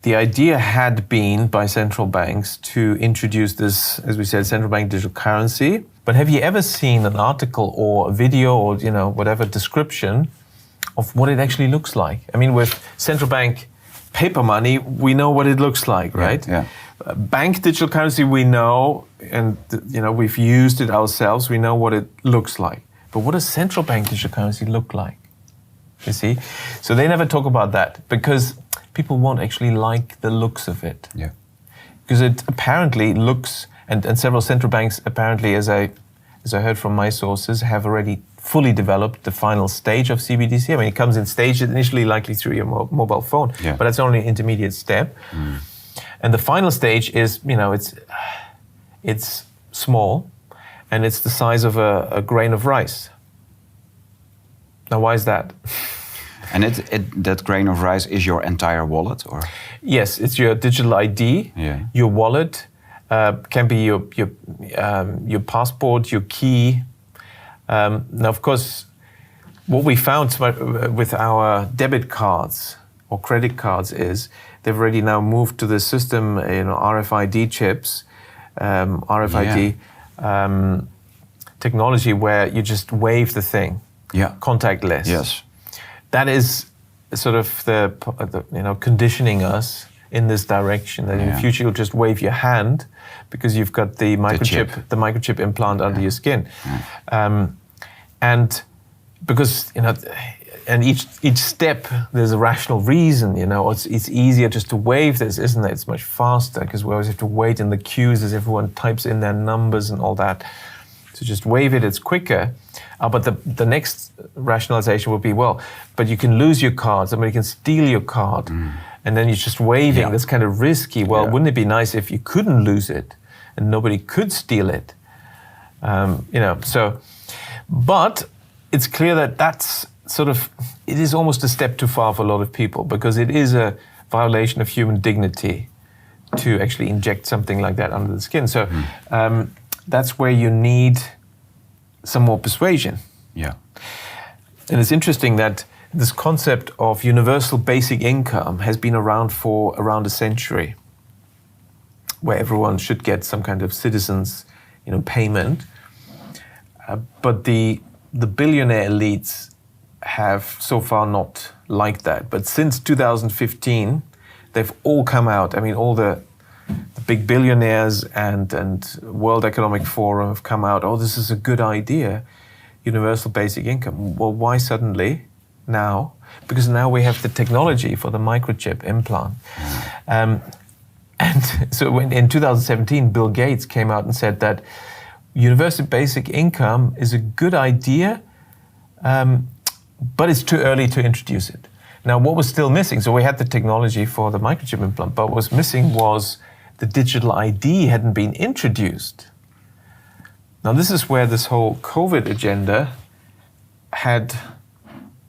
the idea had been by central banks to introduce this, as we said, central bank digital currency. But have you ever seen an article or a video or, whatever description of what it actually looks like? I mean, with central bank paper money, we know what it looks like, right? Yeah. Bank digital currency, we know, and we've used it ourselves. We know what it looks like. But what does central bank digital currency look like? You see? So they never talk about that because people won't actually like the looks of it. Yeah. Because it apparently looks, and several central banks apparently, as I heard from my sources, have already fully developed the final stage of CBDC. I mean, it comes in stages, initially likely through your mobile phone, but that's only an intermediate step. And the final stage is, it's small, and it's the size of a grain of rice. Now, why is that? And that grain of rice is your entire wallet, or? Yes, it's your digital ID, your wallet, can be your passport, your key. Now, of course, what we found with our debit cards or credit cards is they've already now moved to the system, RFID chips, RFID technology where you just wave the thing, contactless. Yes. That is sort of the conditioning us in this direction. That in the future you'll just wave your hand because you've got the microchip implant under your skin, and because and each step there's a rational reason. It's easier just to wave this, isn't it? It's much faster because we always have to wait in the queues as everyone types in their numbers and all that. So just wave it, it's quicker. But the next rationalization would be, but you can lose your card, somebody can steal your card, and then you're just waving, that's kind of risky. Wouldn't it be nice if you couldn't lose it and nobody could steal it? But it's clear that that's it is almost a step too far for a lot of people because it is a violation of human dignity to actually inject something like that under the skin. So that's where you need some more persuasion. Yeah. And it's interesting that this concept of universal basic income has been around for around a century, where everyone should get some kind of citizens, payment. But the billionaire elites have so far not liked that. But since 2015, they've all come out. I mean, all the big billionaires and World Economic Forum have come out, this is a good idea, universal basic income. Well, why suddenly now? Because now we have the technology for the microchip implant. And so in 2017, Bill Gates came out and said that universal basic income is a good idea, but it's too early to introduce it. Now, what was still missing? So we had the technology for the microchip implant, but what was missing was the digital ID hadn't been introduced. Now, this is where this whole COVID agenda had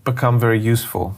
become very useful.